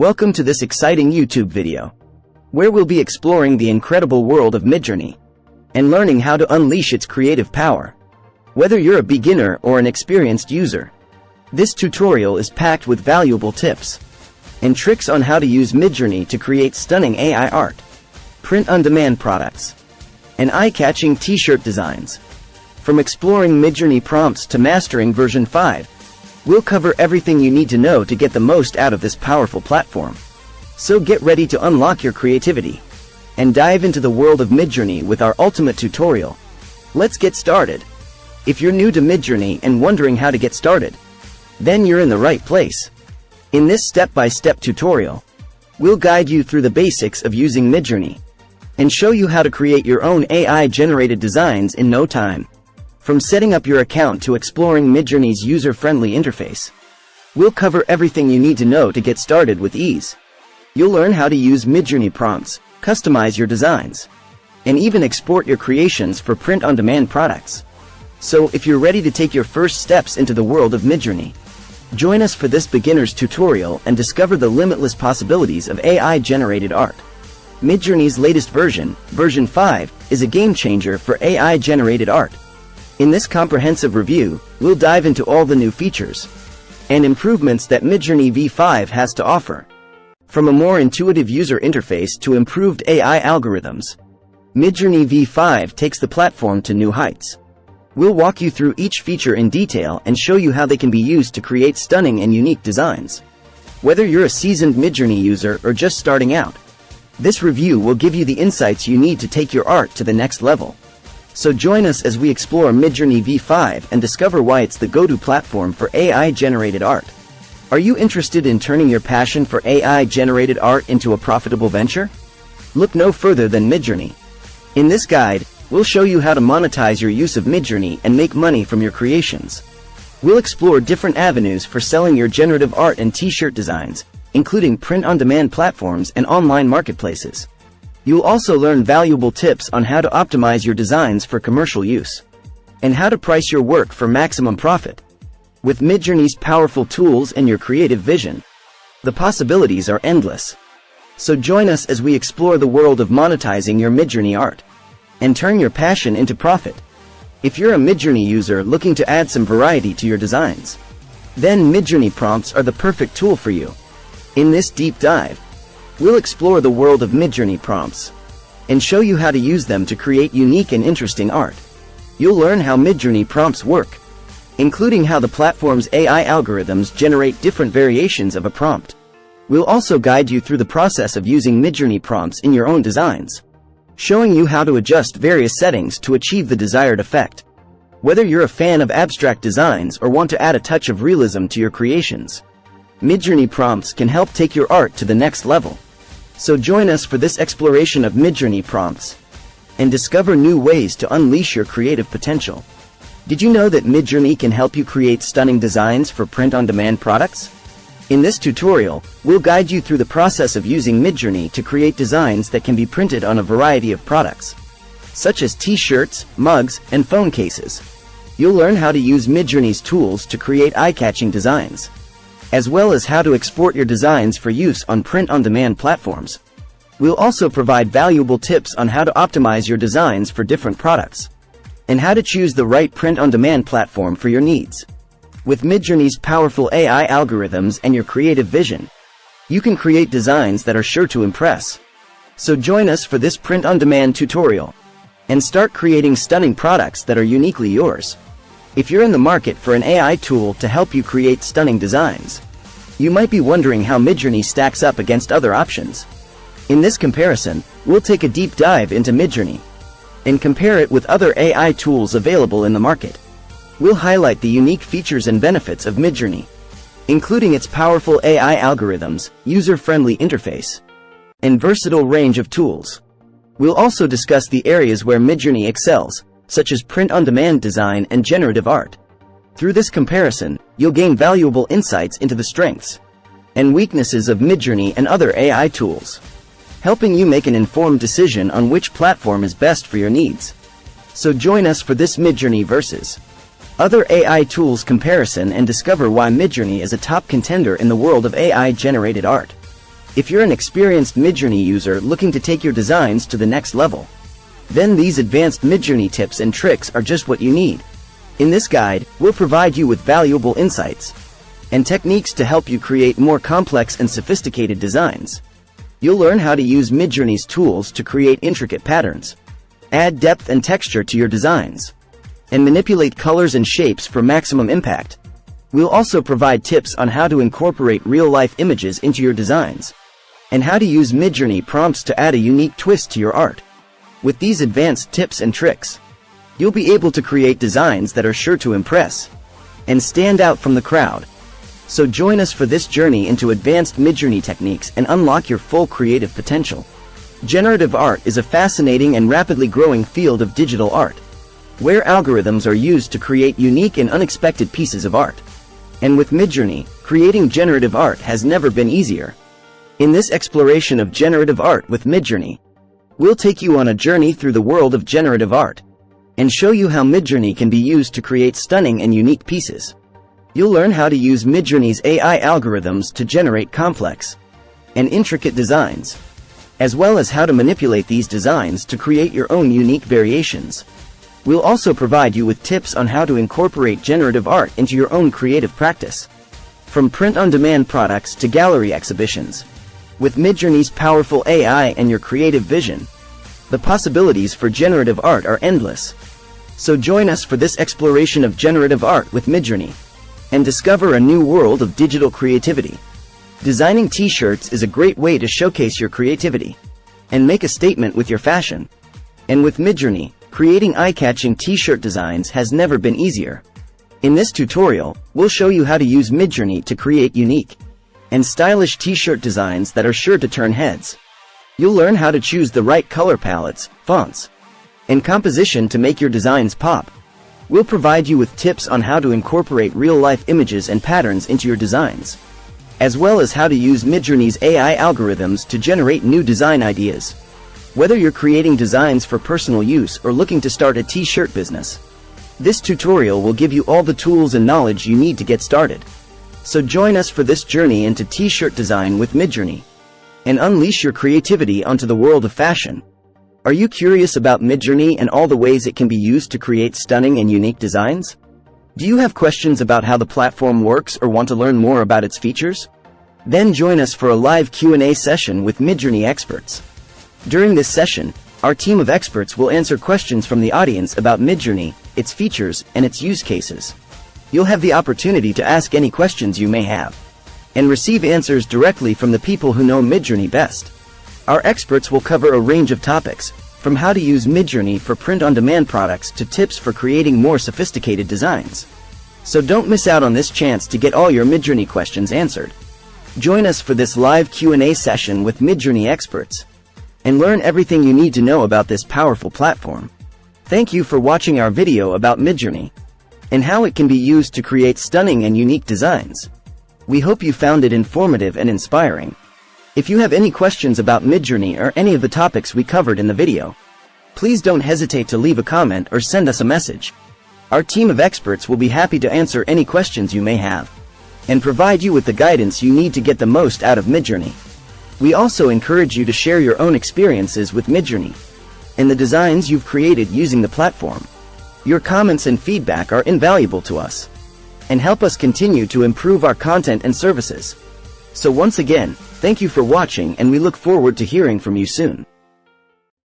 Welcome to this exciting YouTube video, where we'll be exploring the incredible world of Midjourney and learning how to unleash its creative power. Whether you're a beginner or an experienced user, this tutorial is packed with valuable tips and tricks on how to use Midjourney to create stunning AI art, print-on-demand products, and eye-catching t-shirt designs. From exploring Midjourney prompts to mastering version 5, we'll cover everything you need to know to get the most out of this powerful platform. So get ready to unlock your creativity and dive into the world of Midjourney with our ultimate tutorial. Let's get started. If you're new to Midjourney and wondering how to get started, then you're in the right place. In this step-by-step tutorial, we'll guide you through the basics of using Midjourney and show you how to create your own AI-generated designs in no time. From setting up your account to exploring Midjourney's user-friendly interface, we'll cover everything you need to know to get started with ease. You'll learn how to use Midjourney prompts, customize your designs, and even export your creations for print-on-demand products. So if you're ready to take your first steps into the world of Midjourney, join us for this beginner's tutorial and discover the limitless possibilities of AI-generated art. Midjourney's latest version, version 5, is a game-changer for AI-generated art. In this comprehensive review, we'll dive into all the new features and improvements that Midjourney V5 has to offer. From a more intuitive user interface to improved AI algorithms, Midjourney V5 takes the platform to new heights. We'll walk you through each feature in detail and show you how they can be used to create stunning and unique designs. Whether you're a seasoned Midjourney user or just starting out, this review will give you the insights you need to take your art to the next level. So join us as we explore Midjourney V5 and discover why it's the go-to platform for AI-generated art. Are you interested in turning your passion for AI-generated art into a profitable venture? Look no further than Midjourney. In this guide, we'll show you how to monetize your use of Midjourney and make money from your creations. We'll explore different avenues for selling your generative art and t-shirt designs, including print-on-demand platforms and online marketplaces. You'll also learn valuable tips on how to optimize your designs for commercial use and how to price your work for maximum profit. With Midjourney's powerful tools and your creative vision, the possibilities are endless. So join us as we explore the world of monetizing your Midjourney art and turn your passion into profit. If you're a Midjourney user looking to add some variety to your designs, then Midjourney prompts are the perfect tool for you. In this deep dive, we'll explore the world of Midjourney prompts and show you how to use them to create unique and interesting art. You'll learn how Midjourney prompts work, including how the platform's AI algorithms generate different variations of a prompt. We'll also guide you through the process of using Midjourney prompts in your own designs, showing you how to adjust various settings to achieve the desired effect. Whether you're a fan of abstract designs or want to add a touch of realism to your creations, Midjourney prompts can help take your art to the next level. So join us for this exploration of Midjourney prompts and discover new ways to unleash your creative potential. Did you know that Midjourney can help you create stunning designs for print-on-demand products? In this tutorial, we'll guide you through the process of using Midjourney to create designs that can be printed on a variety of products, such as t-shirts, mugs, and phone cases. You'll learn how to use Midjourney's tools to create eye-catching designs, as well as how to export your designs for use on print-on-demand platforms. We'll also provide valuable tips on how to optimize your designs for different products and how to choose the right print-on-demand platform for your needs. With Midjourney's powerful AI algorithms and your creative vision, you can create designs that are sure to impress. So join us for this print-on-demand tutorial and start creating stunning products that are uniquely yours. If you're in the market for an AI tool to help you create stunning designs, you might be wondering how Midjourney stacks up against other options. In this comparison, we'll take a deep dive into Midjourney and compare it with other AI tools available in the market. We'll highlight the unique features and benefits of Midjourney, including its powerful AI algorithms, user-friendly interface, and versatile range of tools. We'll also discuss the areas where Midjourney excels, such as print-on-demand design and generative art. Through this comparison, you'll gain valuable insights into the strengths and weaknesses of Midjourney and other AI tools, helping you make an informed decision on which platform is best for your needs. So join us for this Midjourney versus other AI tools comparison and discover why Midjourney is a top contender in the world of AI-generated art. If you're an experienced Midjourney user looking to take your designs to the next level, then these advanced Midjourney tips and tricks are just what you need. In this guide, we'll provide you with valuable insights and techniques to help you create more complex and sophisticated designs. You'll learn how to use Midjourney's tools to create intricate patterns, add depth and texture to your designs, and manipulate colors and shapes for maximum impact. We'll also provide tips on how to incorporate real-life images into your designs, and how to use Midjourney prompts to add a unique twist to your art. With these advanced tips and tricks, you'll be able to create designs that are sure to impress and stand out from the crowd. So join us for this journey into advanced Midjourney techniques and unlock your full creative potential. Generative art is a fascinating and rapidly growing field of digital art, where algorithms are used to create unique and unexpected pieces of art. And with Midjourney, creating generative art has never been easier. In this exploration of generative art with Midjourney, we'll take you on a journey through the world of generative art and show you how Midjourney can be used to create stunning and unique pieces. You'll learn how to use Midjourney's AI algorithms to generate complex and intricate designs, as well as how to manipulate these designs to create your own unique variations. We'll also provide you with tips on how to incorporate generative art into your own creative practice, from print-on-demand products to gallery exhibitions. With Midjourney's powerful AI and your creative vision, the possibilities for generative art are endless. So join us for this exploration of generative art with Midjourney, and discover a new world of digital creativity. Designing t-shirts is a great way to showcase your creativity and make a statement with your fashion. And with Midjourney, creating eye-catching t-shirt designs has never been easier. In this tutorial, we'll show you how to use Midjourney to create unique and stylish t-shirt designs that are sure to turn heads. You'll learn how to choose the right color palettes, fonts, and composition to make your designs pop. We'll provide you with tips on how to incorporate real-life images and patterns into your designs, as well as how to use Midjourney's AI algorithms to generate new design ideas. Whether you're creating designs for personal use or looking to start a t-shirt business, this tutorial will give you all the tools and knowledge you need to get started. So join us for this journey into t-shirt design with Midjourney, and unleash your creativity onto the world of fashion. Are you curious about Midjourney and all the ways it can be used to create stunning and unique designs? Do you have questions about how the platform works or want to learn more about its features? Then join us for a live Q&A session with Midjourney experts. During this session, our team of experts will answer questions from the audience about Midjourney, its features, and its use cases. You'll have the opportunity to ask any questions you may have, and receive answers directly from the people who know Midjourney best. Our experts will cover a range of topics, from how to use Midjourney for print-on-demand products to tips for creating more sophisticated designs. So don't miss out on this chance to get all your Midjourney questions answered. Join us for this live Q&A session with Midjourney experts, and learn everything you need to know about this powerful platform. Thank you for watching our video about Midjourney, and how it can be used to create stunning and unique designs. We hope you found it informative and inspiring. If you have any questions about Midjourney or any of the topics we covered in the video, please don't hesitate to leave a comment or send us a message. Our team of experts will be happy to answer any questions you may have, and provide you with the guidance you need to get the most out of Midjourney. We also encourage you to share your own experiences with Midjourney, and the designs you've created using the platform. Your comments and feedback are invaluable to us, and help us continue to improve our content and services. So once again, thank you for watching, and we look forward to hearing from you soon.